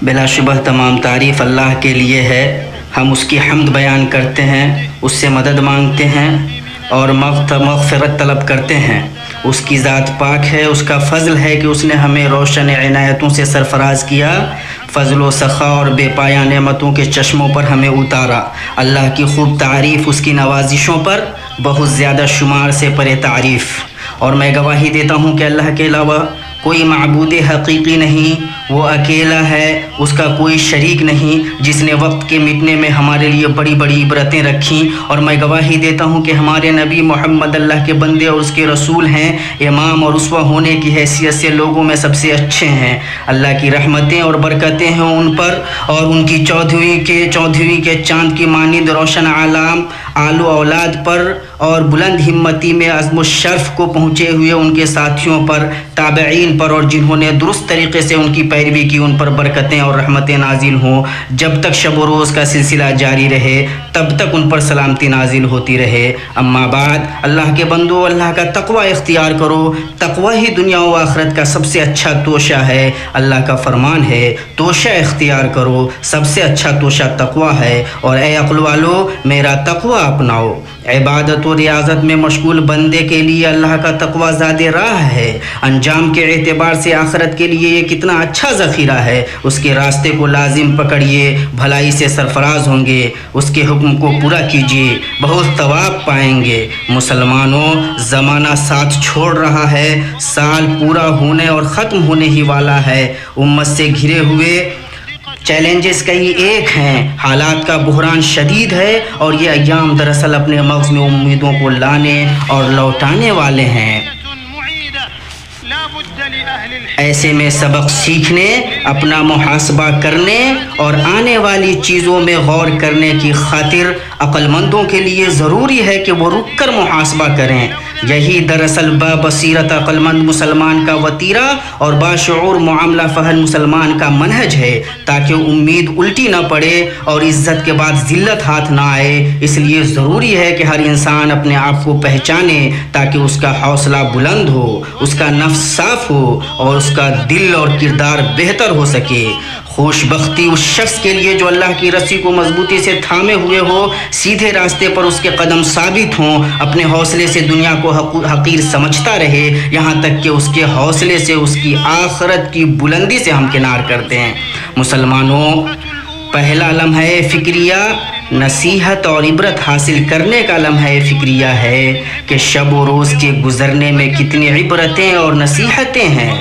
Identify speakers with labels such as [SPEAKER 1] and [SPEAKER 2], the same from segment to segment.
[SPEAKER 1] بلا شبہ تمام تعریف اللہ کے لیے ہے. ہم اس کی حمد بیان کرتے ہیں، اس سے مدد مانگتے ہیں اور مغفرت طلب کرتے ہیں. اس کی ذات پاک ہے، اس کا فضل ہے کہ اس نے ہمیں روشن عنایتوں سے سرفراز کیا، فضل و سخا اور بے پایہ نعمتوں کے چشموں پر ہمیں اتارا. اللہ کی خوب تعریف اس کی نوازشوں پر بہت زیادہ شمار سے پرے تعریف. اور میں گواہی دیتا ہوں کہ اللہ کے علاوہ کوئی معبود حقیقی نہیں، وہ اکیلا ہے، اس کا کوئی شریک نہیں، جس نے وقت کے مٹنے میں ہمارے لیے بڑی بڑی عبرتیں رکھیں. اور میں گواہی دیتا ہوں کہ ہمارے نبی محمد اللہ کے بندے اور اس کے رسول ہیں، امام اور اسوہ ہونے کی حیثیت سے لوگوں میں سب سے اچھے ہیں. اللہ کی رحمتیں اور برکتیں ہیں ان پر اور ان کی چودھویں کے چاند کی مانند روشن علام آل و اولاد پر اور بلند ہمتی میں عزم و شرف کو پہنچے ہوئے ان کے ساتھیوں پر، تابعین پر، اور جنہوں نے درست طریقے سے ان کی پیروی کی، ان پر برکتیں اور رحمتیں نازل ہوں. جب تک شب و روز کا سلسلہ جاری رہے تب تک ان پر سلامتی نازل ہوتی رہے. اما بعد، اللہ کے بندو، اللہ کا تقوی اختیار کرو. تقوی ہی دنیا و آخرت کا سب سے اچھا توشہ ہے. اللہ کا فرمان ہے، توشہ اختیار کرو، سب سے اچھا توشہ تقوی ہے. اور اے عقل والو، میرا تقوی اپناؤ. عبادت و ریاضت میں مشغول بندے کے لیے اللہ کا تقوی زاد راہ ہے. انجام کے اعتبار سے آخرت کے لیے یہ کتنا اچھا ذخیرہ ہے. اس کے راستے کو لازم پکڑیے، بھلائی سے سرفراز ہوں گے. اس کے حکم کو پورا کیجیے، بہت ثواب پائیں گے. مسلمانوں، زمانہ ساتھ چھوڑ رہا ہے، سال پورا ہونے اور ختم ہونے ہی والا ہے. امت سے گھرے ہوئے چیلنجز کئی ایک ہیں، حالات کا بحران شدید ہے، اور یہ ایام دراصل اپنے مغز میں امیدوں کو لانے اور لوٹانے والے ہیں. ایسے میں سبق سیکھنے، اپنا محاسبہ کرنے اور آنے والی چیزوں میں غور کرنے کی خاطر عقل مندوں کے لیے ضروری ہے کہ وہ رک کر محاسبہ کریں. یہی دراصل با بصیرت عقل مند مسلمان کا وتیرہ اور باشعور معاملہ فہم مسلمان کا منہج ہے، تاکہ امید الٹی نہ پڑے اور عزت کے بعد ذلت ہاتھ نہ آئے. اس لیے ضروری ہے کہ ہر انسان اپنے آپ کو پہچانے تاکہ اس کا حوصلہ بلند ہو، اس کا نفس صاف ہو اور اس کا دل اور کردار بہتر ہو سکے. خوش بختی اس شخص کے لیے جو اللہ کی رسی کو مضبوطی سے تھامے ہوئے ہو، سیدھے راستے پر اس کے قدم ثابت ہوں، اپنے حوصلے سے دنیا کو حقیر سمجھتا رہے، یہاں تک کہ اس کے حوصلے سے اس کی آخرت کی بلندی سے ہمکنار کرتے ہیں. مسلمانوں، پہلا لمحہ فکریہ نصیحت اور عبرت حاصل کرنے کا لمحہ فکریہ ہے کہ شب و روز کے گزرنے میں کتنی عبرتیں اور نصیحتیں ہیں.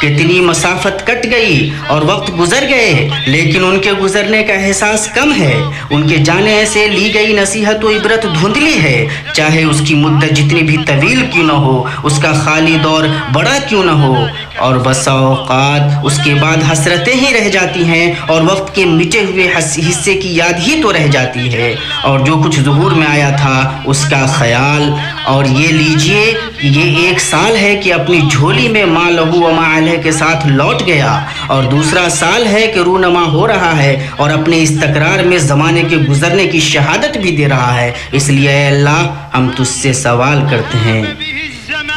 [SPEAKER 1] کتنی مسافت کٹ گئی اور وقت گزر گئے، لیکن ان کے گزرنے کا احساس کم ہے. ان کے جانے سے لی گئی نصیحت و عبرت دھندلی ہے، چاہے اس کی مدت جتنی بھی طویل کیوں نہ ہو، اس کا خالی دور بڑا کیوں نہ ہو. اور بسا اوقات اس کے بعد حسرتیں ہی رہ جاتی ہیں اور وقت کے مٹے ہوئے حصے کی یاد ہی تو رہ جاتی ہے اور جو کچھ ظہور میں آیا تھا اس کا خیال. اور یہ لیجئے، یہ 1 سال ہے کہ اپنی جھولی میں ما لہو و ما علیہ کے ساتھ لوٹ گیا، اور دوسرا سال ہے کہ رونما ہو رہا ہے اور اپنے اس تکرار میں زمانے کے گزرنے کی شہادت بھی دے رہا ہے. اس لیے اے اللہ، ہم تجھ سے سوال کرتے ہیں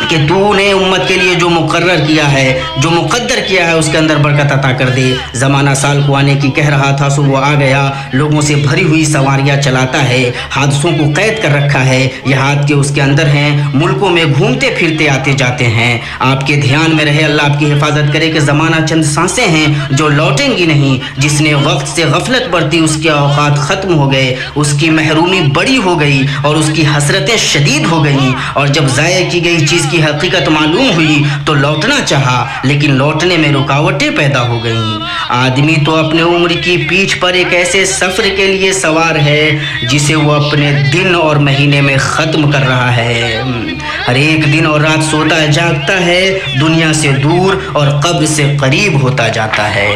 [SPEAKER 1] کہ تو نے امت کے لیے جو مقرر کیا ہے، جو مقدر کیا ہے، اس کے اندر برکت عطا کر دے. زمانہ سال کو آنے کی کہہ رہا تھا، سو وہ آ گیا. لوگوں سے بھری ہوئی سواریاں چلاتا ہے، حادثوں کو قید کر رکھا ہے، یہ ہاتھ کے اس کے اندر ہیں، ملکوں میں گھومتے پھرتے آتے جاتے ہیں. آپ کے دھیان میں رہے، اللہ آپ کی حفاظت کرے کہ زمانہ چند سانسیں ہیں جو لوٹیں گی نہیں. جس نے وقت سے غفلت برتی اس کے اوقات ختم ہو گئے، اس کی محرومی بڑی ہو گئی اور اس کی حسرتیں شدید ہو گئیں. اور جب ضائع کی گئی چیز کی حقیقت معلوم ہوئی تو لوٹنا چاہا، لیکن لوٹنے میں رکاوٹیں پیدا ہو گئیں. آدمی تو اپنے عمر کی پیٹھ پر ایک ایسے سفر کے لیے سوار ہے جسے وہ اپنے دن اور مہینے میں ختم کر رہا ہے. ہر ایک دن اور رات سوتا جاگتا ہے، دنیا سے دور اور قبر سے قریب ہوتا جاتا ہے.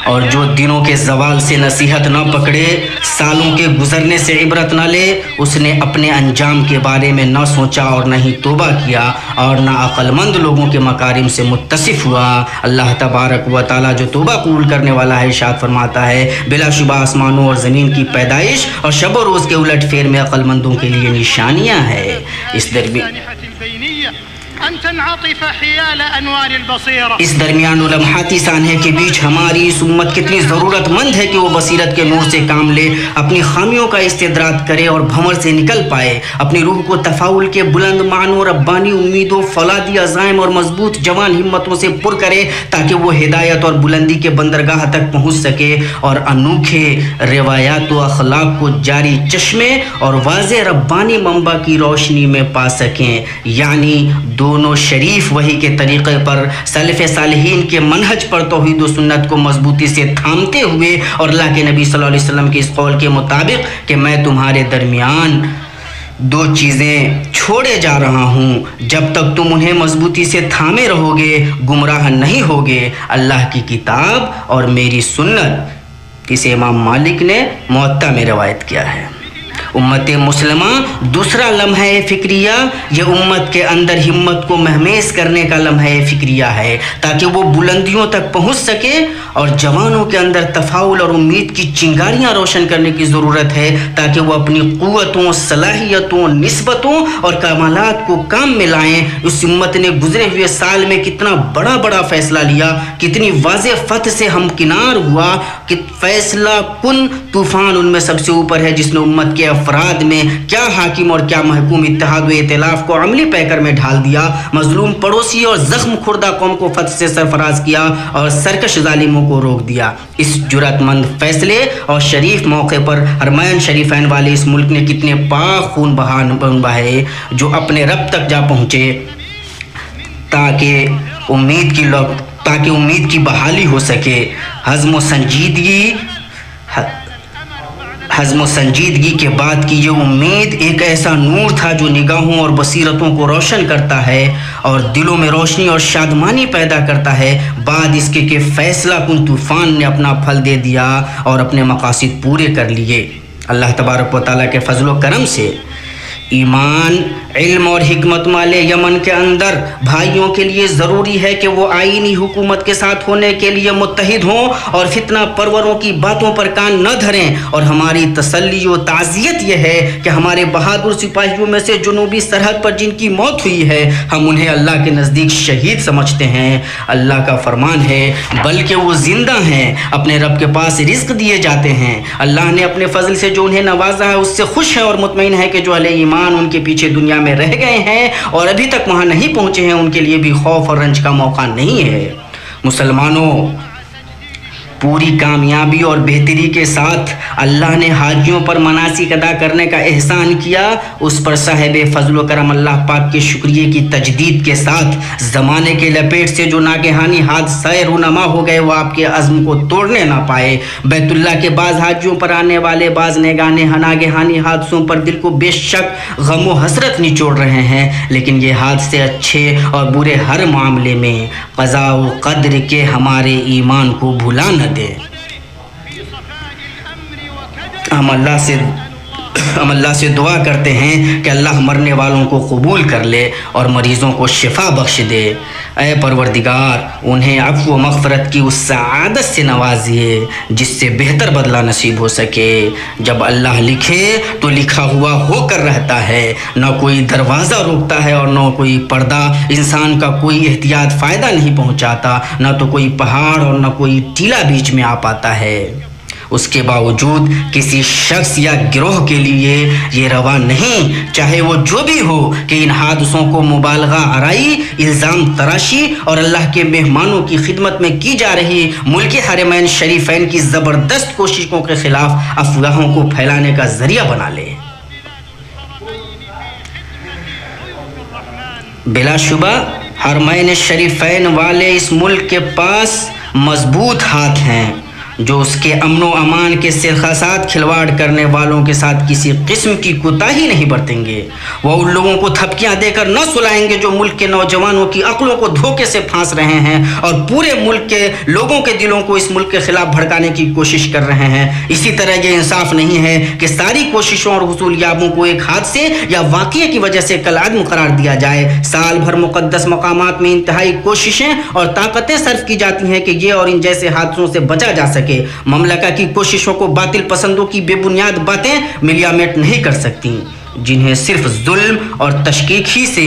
[SPEAKER 1] اور جو دنوں کے زوال سے نصیحت نہ پکڑے، سالوں کے گزرنے سے عبرت نہ لے، اس نے اپنے انجام کے بارے میں نہ سوچا اور نہ ہی توبہ کیا اور نہ عقل مند لوگوں کے مکارم سے متصف ہوا. اللہ تبارک و تعالیٰ جو توبہ قبول کرنے والا ہے، ارشاد فرماتا ہے، بلا شبہ آسمانوں اور زمین کی پیدائش اور شب و روز کے الٹ پھیر میں عقل مندوں کے لیے نشانیاں ہیں. اس درمیان
[SPEAKER 2] أن تنعطف حيال أنوار البصيرة.
[SPEAKER 1] اس درمیان لمحاتی سانحے کے بیچ ہماری اس امت کتنی ضرورت مند ہے کہ وہ بصیرت کے نور سے کام لے، اپنی خامیوں کا استدراک کرے اور بھنور سے نکل پائے، اپنی روح کو تفاؤل کے بلند معنوں، ربانی امیدوں، فولادی عزائم اور مضبوط جوان ہمتوں سے پر کرے تاکہ وہ ہدایت اور بلندی کے بندرگاہ تک پہنچ سکے اور انوکھے روایات و اخلاق کو جاری چشمے اور واضح ربانی منبع کی روشنی میں پا سکیں، یعنی دونوں شریف وحی کے طریقے پر سلف صالحین کے منہج پر توحید و سنت کو مضبوطی سے تھامتے ہوئے اور اللہ کے نبی صلی اللہ علیہ وسلم کے اس قول کے مطابق کہ میں تمہارے درمیان دو چیزیں چھوڑے جا رہا ہوں، جب تک تم انہیں مضبوطی سے تھامے رہو گے گمراہ نہیں ہوگے، اللہ کی کتاب اور میری سنت۔ اسے امام مالک نے موطا میں روایت کیا ہے۔ امت مسلمہ دوسرا لمحہ فکریہ یہ امت کے اندر ہمت کو مہمیز کرنے کا لمحہ فکریہ ہے تاکہ وہ بلندیوں تک پہنچ سکے، اور جوانوں کے اندر تفاؤل اور امید کی چنگاریاں روشن کرنے کی ضرورت ہے تاکہ وہ اپنی قوتوں، صلاحیتوں، نسبتوں اور کمالات کو کام میں لائیں۔ اس امت نے گزرے ہوئے سال میں کتنا بڑا بڑا فیصلہ لیا، کتنی واضح فتح سے ہمکنار ہوا کہ فیصلہ کن طوفان ان میں سب سے اوپر ہے جس نے امت کے افراد میں کیا حاکم اور کیا محکوم اتحاد و ائتلاف کو عملی پیکر میں ڈھال دیا، مظلوم پڑوسی اور زخم خوردہ قوم کو فتح سے سرفراز کیا اور سرکش ظالموں کو روک دیا۔ اس جرأت مند فیصلے اور شریف موقع پر حرمین شریفین والے اس ملک نے کتنے پاک خون بہائے جو اپنے رب تک جا پہنچے تاکہ امید کی بحالی ہو سکے۔ حزم و سنجیدگی کے بعد کی یہ امید ایک ایسا نور تھا جو نگاہوں اور بصیرتوں کو روشن کرتا ہے اور دلوں میں روشنی اور شادمانی پیدا کرتا ہے، بعد اس کے کہ فیصلہ کن طوفان نے اپنا پھل دے دیا اور اپنے مقاصد پورے کر لیے۔ اللہ تبارک و تعالیٰ کے فضل و کرم سے ایمان، علم اور حکمت والے یمن کے اندر بھائیوں کے لیے ضروری ہے کہ وہ آئینی حکومت کے ساتھ ہونے کے لیے متحد ہوں اور فتنہ پروروں کی باتوں پر کان نہ دھریں، اور ہماری تسلی و تعزیت یہ ہے کہ ہمارے بہادر سپاہیوں میں سے جنوبی سرحد پر جن کی موت ہوئی ہے ہم انہیں اللہ کے نزدیک شہید سمجھتے ہیں۔ اللہ کا فرمان ہے بلکہ وہ زندہ ہیں، اپنے رب کے پاس رزق دیے جاتے ہیں۔ اللہ نے اپنے فضل سے جو انہیں نوازا ہے اس سے خوش ہے اور مطمئن ہے کہ جو اہل ایمان ان کے پیچھے دنیا میں رہ گئے ہیں اور ابھی تک وہاں نہیں پہنچے ہیں ان کے لیے بھی خوف اور رنج کا موقع نہیں ہے۔ مسلمانوں، پوری کامیابی اور بہتری کے ساتھ اللہ نے حاجیوں پر مناسک ادا کرنے کا احسان کیا، اس پر صاحب فضل و کرم اللہ پاک کے شکریہ کی تجدید کے ساتھ زمانے کے لپیٹ سے جو ناگہانی حادثہ رونما ہو گئے وہ آپ کے عزم کو توڑنے نہ پائے۔ بیت اللہ کے بعض حاجیوں پر آنے والے بعض ناگہانی حادثوں پر دل کو بے شک غم و حسرت نچوڑ رہے ہیں، لیکن یہ حادثے اچھے اور برے ہر معاملے میں قضاء و قدر کے ہمارے ایمان کو بھلا نہ دے۔ ہم اللہ سے دعا کرتے ہیں کہ اللہ مرنے والوں کو قبول کر لے اور مریضوں کو شفا بخش دے۔ اے پروردگار، انہیں عفو و مغفرت کی اس سعادت سے نوازیے جس سے بہتر بدلہ نصیب ہو سکے۔ جب اللہ لکھے تو لکھا ہوا ہو کر رہتا ہے، نہ کوئی دروازہ روکتا ہے اور نہ کوئی پردہ انسان کا کوئی احتیاط فائدہ نہیں پہنچاتا، نہ تو کوئی پہاڑ اور نہ کوئی ٹیلا بیچ میں آ پاتا ہے۔ اس کے باوجود کسی شخص یا گروہ کے لیے یہ روا نہیں، چاہے وہ جو بھی ہو، کہ ان حادثوں کو مبالغہ آرائی، الزام تراشی اور اللہ کے مہمانوں کی خدمت میں کی جا رہی ملک حرمین شریفین کی زبردست کوششوں کے خلاف افواہوں کو پھیلانے کا ذریعہ بنا لے۔ بلا شبہ حرمین شریفین والے اس ملک کے پاس مضبوط ہاتھ ہیں جو اس کے امن و امان کے ساتھ کھلواڑ کرنے والوں کے ساتھ کسی قسم کی کوتاہی نہیں برتیں گے۔ وہ ان لوگوں کو تھپکیاں دے کر نہ سلائیں گے جو ملک کے نوجوانوں کی عقلوں کو دھوکے سے پھانس رہے ہیں اور پورے ملک کے لوگوں کے دلوں کو اس ملک کے خلاف بھڑکانے کی کوشش کر رہے ہیں۔ اسی طرح یہ انصاف نہیں ہے کہ ساری کوششوں اور حصول یابوں کو ایک حادثے یا واقعے کی وجہ سے کالعدم قرار دیا جائے۔ سال بھر مقدس مقامات میں انتہائی کوششیں اور طاقتیں صرف کی جاتی ہیں کہ یہ اور ان جیسے حادثوں سے بچا جا سکے۔ مملکہ کی کوششوں کو باطل پسندوں کی بے بنیاد باتیں ملیامٹ نہیں کر سکتی، جنہیں صرف ظلم اور تشکیک ہی سے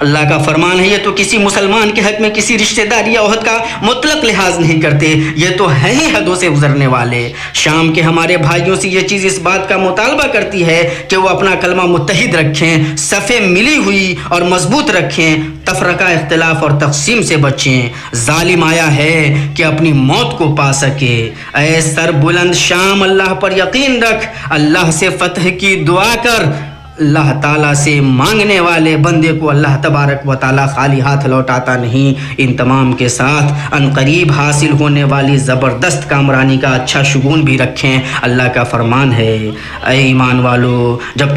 [SPEAKER 1] اللہ کا فرمان ہے، یہ تو کسی مسلمان کے حق میں کسی رشتہ دار یا عہد کا مطلق لحاظ نہیں کرتے، یہ تو ہے ہی حدوں سے گزرنے والے۔ شام کے ہمارے بھائیوں سے یہ چیز اس بات کا مطالبہ کرتی ہے کہ وہ اپنا کلمہ متحد رکھیں، صفیں ملی ہوئی اور مضبوط رکھیں، تفرقہ اختلاف اور تقسیم سے بچیں۔ ظالم آیا ہے کہ اپنی موت کو پا سکے۔ اے سر بلند شام، اللہ پر یقین رکھ، اللہ سے فتح کی دعا کر۔ اللہ تعالیٰ سے مانگنے والے بندے کو اللہ تبارک و تعالیٰ خالی ہاتھ لوٹاتا نہیں۔ ان تمام کے ساتھ ان قریب حاصل ہونے والی زبردست کامرانی کا اچھا شگون بھی رکھیں۔ اللہ کا فرمان ہے، اے ایمان والو جب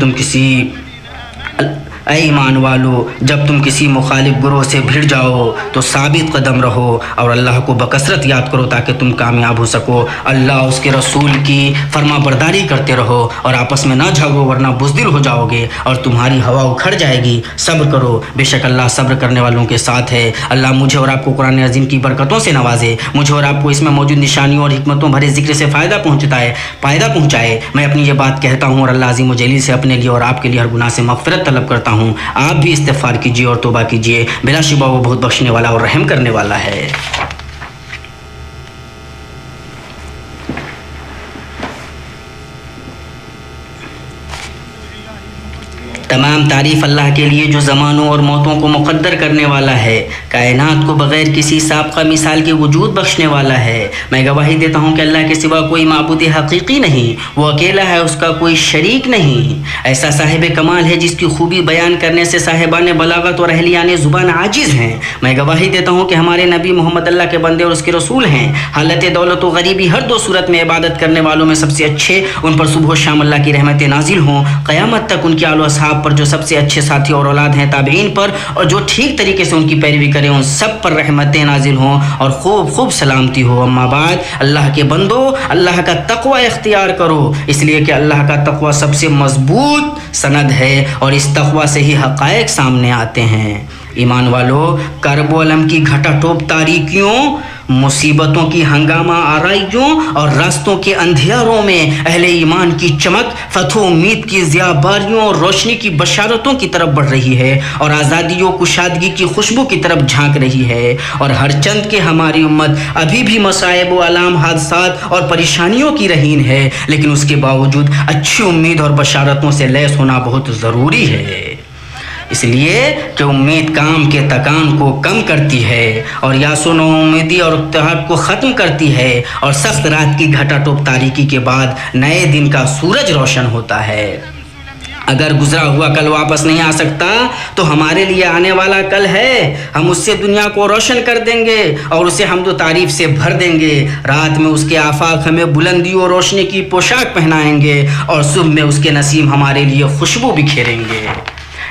[SPEAKER 1] تم کسی مخالف گروہ سے بھڑ جاؤ تو ثابت قدم رہو اور اللہ کو بکثرت یاد کرو تاکہ تم کامیاب ہو سکو۔ اللہ اس کے رسول کی فرما برداری کرتے رہو اور آپس میں نہ جھگڑو ورنہ بزدل ہو جاؤ گے اور تمہاری ہوا اکھڑ جائے گی۔ صبر کرو، بے شک اللہ صبر کرنے والوں کے ساتھ ہے۔ اللہ مجھے اور آپ کو قرآن عظیم کی برکتوں سے نوازے، مجھے اور آپ کو اس میں موجود نشانیوں اور حکمتوں بھرے ذکر سے فائدہ پہنچائے۔ میں اپنی یہ بات کہتا ہوں اور اللہ عظیم و جلیل سے اپنے لیے اور آپ کے لیے ہر گناہ سے مغفرت طلب کرتا ہوں۔ آپ بھی استغفار کیجیے اور توبہ کیجیے، بلا شبہ وہ بہت بخشنے والا اور رحم کرنے والا ہے۔ تمام تعریف اللہ کے لیے جو زمانوں اور موتوں کو مقدر کرنے والا ہے، کائنات کو بغیر کسی سابقہ مثال کے وجود بخشنے والا ہے۔ میں گواہی دیتا ہوں کہ اللہ کے سوا کوئی معبود حقیقی نہیں، وہ اکیلا ہے، اس کا کوئی شریک نہیں۔ ایسا صاحب کمال ہے جس کی خوبی بیان کرنے سے صاحبان بلاغت اور اہلیان زبان عاجز ہیں۔ میں گواہی دیتا ہوں کہ ہمارے نبی محمد اللہ کے بندے اور اس کے رسول ہیں۔ حالت دولت و غریبی ہر دو صورت میں عبادت کرنے والوں میں سب سے اچھے، ان پر صبح و شام اللہ کی رحمتیں نازل ہوں۔ قیامت تک ان کے آل و اصحاب پر جو سب سے اچھے ساتھی اور اولاد ہیں، تابعین پر اور جو ٹھیک طریقے سے ان کی پیروی کریں، ان سب پر رحمتیں نازل ہوں اور خوب سلامتی ہو۔ اما بعد، اللہ کے بندو، اللہ کا تقوی اختیار کرو، اس لیے کہ اللہ کا تقوی سب سے مضبوط سند ہے اور اس تقوی سے ہی حقائق سامنے آتے ہیں۔ ایمان والو، کرب و علم کی گھٹا ٹوپ تاریکیوں، مصیبتوں کی ہنگامہ آرائیوں اور راستوں کے اندھیاروں میں اہل ایمان کی چمک فتح و امید کی ضیاء باریوں اور روشنی کی بشارتوں کی طرف بڑھ رہی ہے اور آزادی و کشادگی کی خوشبو کی طرف جھانک رہی ہے۔ اور ہر چند کہ ہماری امت ابھی بھی مصائب و آلام، حادثات اور پریشانیوں کی رہین ہے، لیکن اس کے باوجود اچھی امید اور بشارتوں سے لیس ہونا بہت ضروری ہے، اس لیے کہ امید کام کے تکان کو کم کرتی ہے اور یاس و نومیدی اور اقتحاب کو ختم کرتی ہے، اور سخت رات کی گھٹا ٹوپ تاریکی کے بعد نئے دن کا سورج روشن ہوتا ہے۔ اگر گزرا ہوا کل واپس نہیں آ سکتا تو ہمارے لیے آنے والا کل ہے، ہم اس سے دنیا کو روشن کر دیں گے اور اسے حمد و تعریف سے بھر دیں گے۔ رات میں اس کے آفاق ہمیں بلندی و روشنی کی پوشاک پہنائیں گے اور صبح میں اس کے نسیم ہمارے لیے خوشبو بکھیریں گے۔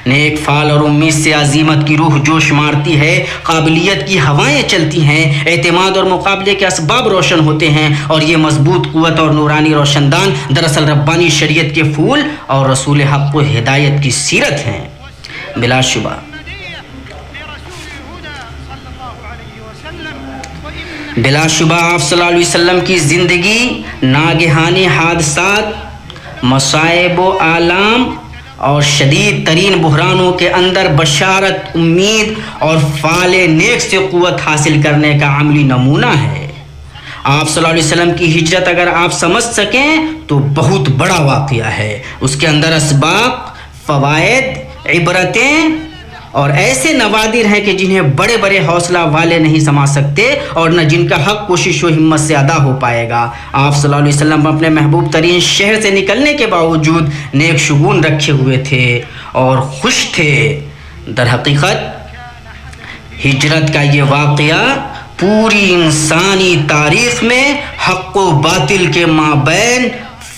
[SPEAKER 1] نیک فال اور امید سے عزیمت کی روح جوش مارتی ہے، قابلیت کی ہوائیں چلتی ہیں، اعتماد اور مقابلے کے اسباب روشن ہوتے ہیں، اور یہ مضبوط قوت اور نورانی روشن دان دراصل ربانی شریعت کے پھول اور رسول حق و ہدایت کی سیرت ہیں۔ بلا شبہ آپ صلی اللہ علیہ وسلم کی زندگی ناگہانی حادثات، مصائب و آلام اور شدید ترین بحرانوں کے اندر بشارت، امید اور فعال نیک سے قوت حاصل کرنے کا عملی نمونہ ہے۔ آپ صلی اللہ علیہ وسلم کی ہجرت اگر آپ سمجھ سکیں تو بہت بڑا واقعہ ہے۔ اس کے اندر اسباق، فوائد، عبرتیں اور ایسے نوادر ہیں کہ جنہیں بڑے بڑے حوصلہ والے نہیں سمجھ سکتے اور نہ جن کا حق کوشش و ہمت سے ادا ہو پائے گا۔ آپ صلی اللہ علیہ وسلم اپنے محبوب ترین شہر سے نکلنے کے باوجود نیک شگون رکھے ہوئے تھے اور خوش تھے۔ در حقیقت ہجرت کا یہ واقعہ پوری انسانی تاریخ میں حق و باطل کے مابین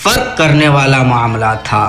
[SPEAKER 1] فرق کرنے والا معاملہ تھا۔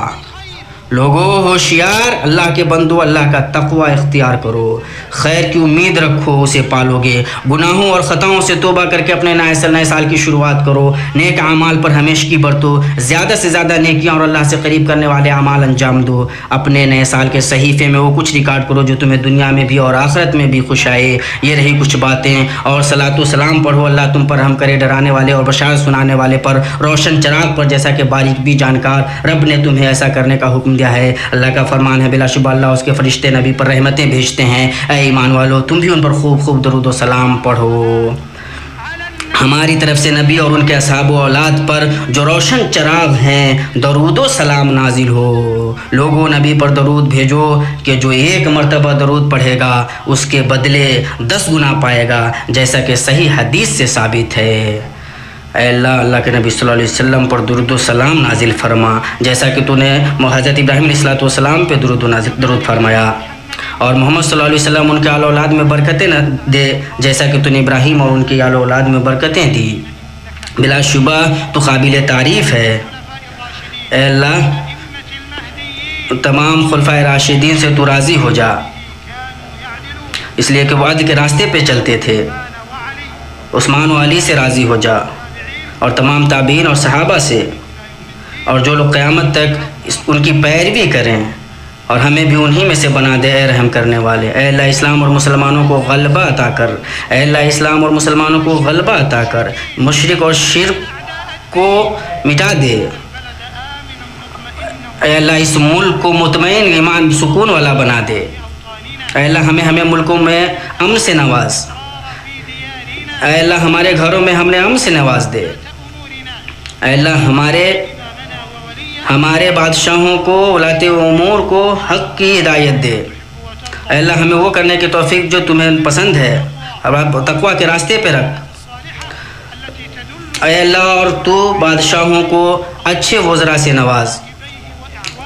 [SPEAKER 1] لوگو ہوشیار، اللہ کے بندو، اللہ کا تقوی اختیار کرو، خیر کی امید رکھو، اسے پالو گے۔ گناہوں اور خطاؤں سے توبہ کر کے اپنے نئے سال کی شروعات کرو، نیک اعمال پر ہمیشگی برتو، زیادہ سے زیادہ نیکیاں اور اللہ سے قریب کرنے والے اعمال انجام دو۔ اپنے نئے سال کے صحیفے میں وہ کچھ ریکارڈ کرو جو تمہیں دنیا میں بھی اور آخرت میں بھی خوش آئے۔ یہ رہی کچھ باتیں، اور صلاۃ و سلام پڑھو اللہ تم پر رحم کرے، ڈرانے والے اور بشارت سنانے والے پر، روشن چراغ پر، جیسا کہ باریک بھی جانکار رب نے تمہیں ایسا کرنے کا حکم دیا ہے۔ اللہ کا فرمان ہے بلا شبہ اللہ اس کے فرشتے نبی پر رحمتیں بھیجتے ہیں۔ اے ایمان والو تم بھی ان پر خوب خوب درود و سلام پڑھو۔ ہماری طرف سے نبی اور ان کے اصحاب و اولاد پر جو روشن چراغ ہیں درود و سلام نازل ہو۔ لوگوں نبی پر درود بھیجو کہ جو ایک مرتبہ درود پڑھے گا اس کے بدلے 10 گنا پائے گا، جیسا کہ صحیح حدیث سے ثابت ہے۔ اے اللہ کے نبی صلی اللہ علیہ وسلم پر درود و سلام نازل فرما، جیسا کہ تو نے حضرت ابراہیم علیہ السلام پہ درود فرمایا، اور محمد صلی اللہ علیہ وسلم ان کے آل اولاد میں برکتیں نہ دے جیسا کہ تو نے ابراہیم اور ان کی آل اولاد میں برکتیں دی۔ بلا شبہ تو قابل تعریف ہے۔ اے اللہ تمام خلفائے راشدین سے تو راضی ہو جا، اس لیے کہ وہ عدل کے راستے پہ چلتے تھے۔ عثمان و علی سے راضی ہو جا، اور تمام تابعین اور صحابہ سے، اور جو لوگ قیامت تک ان کی پیروی کریں، اور ہمیں بھی انہی میں سے بنا دے اے رحم کرنے والے۔ اے اللہ اسلام اور مسلمانوں کو غلبہ عطا کر، اے اللہ اسلام اور مسلمانوں کو غلبہ عطا کر، مشرک اور شرک کو مٹا دے۔ اے اللہ اس ملک کو مطمئن ایمان سکون والا بنا دے۔ اے اللہ ہمیں ملکوں میں امن سے نواز۔ اے اللہ ہمارے گھروں میں ہم نے امن سے نواز دے۔ اے اللہ ہمارے بادشاہوں کو، ولاۃ امور کو حق کی ہدایت دے۔ اے اللہ ہمیں وہ کرنے کی توفیق جو تمہیں پسند ہے، اور تقوی کے راستے پہ رکھ۔ اے اللہ اور تو بادشاہوں کو اچھے وزراء سے نواز،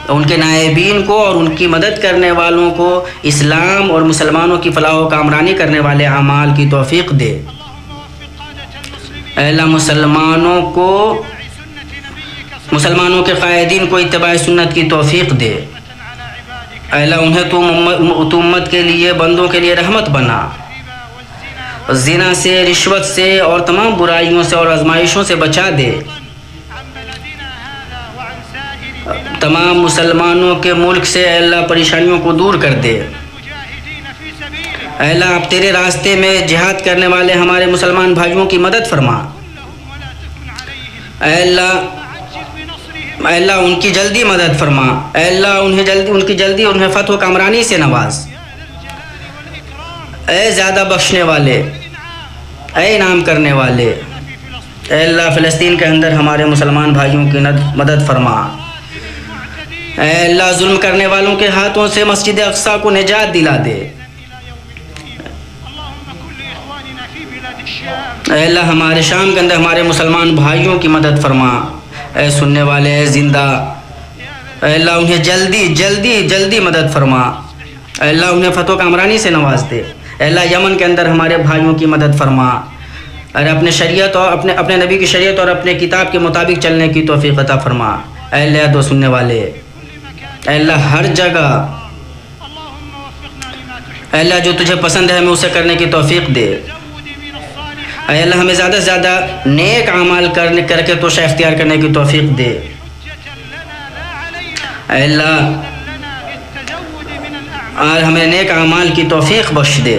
[SPEAKER 1] ان کے نائبین کو اور ان کی مدد کرنے والوں کو اسلام اور مسلمانوں کی فلاح و کامرانی کرنے والے اعمال کی توفیق دے۔ اے اللہ مسلمانوں کے قائدین کو اتباع سنت کی توفیق دے۔ اے اللہ انہیں تو امت کے لیے، بندوں کے لیے رحمت بنا۔ زنا سے، رشوت سے اور تمام برائیوں سے اور آزمائشوں سے بچا دے۔ تمام مسلمانوں کے ملک سے اے اللہ پریشانیوں کو دور کر دے۔ اے اللہ آپ تیرے راستے میں جہاد کرنے والے ہمارے مسلمان بھائیوں کی مدد فرما۔ اے اللہ ان کی جلدی مدد فرما۔ اے اللہ انہیں فتح و کامرانی سے نواز۔ اے زیادہ بخشنے والے، اے انعام کرنے والے، اے اللہ فلسطین کے اندر ہمارے مسلمان بھائیوں کی مدد فرما۔ اے اللہ ظلم کرنے والوں کے ہاتھوں سے مسجد اقصی کو نجات دلا دے۔ اے اللہ ہمارے شام کے اندر ہمارے مسلمان بھائیوں کی مدد فرما۔ اے سننے والے، اے زندہ، اے اللہ انہیں جلدی مدد فرما۔ اے اللہ انہیں فتح و کامرانی سے نواز دے۔ اے اللہ یمن کے اندر ہمارے بھائیوں کی مدد فرما، اور اپنے شریعت اور اپنے نبی کی شریعت اور اپنے کتاب کے مطابق چلنے کی توفیق عطا فرما۔ اے اللہ دو سننے والے، اے اللہ ہر جگہ، اے اللہ جو تجھے پسند ہے ہمیں اسے کرنے کی توفیق دے۔ اے اللہ ہمیں زیادہ سے زیادہ نیک اعمال کر کے توشہ اختیار کرنے کی توفیق دے۔ اے اللہ ہمیں نیک اعمال کی توفیق بخش دے۔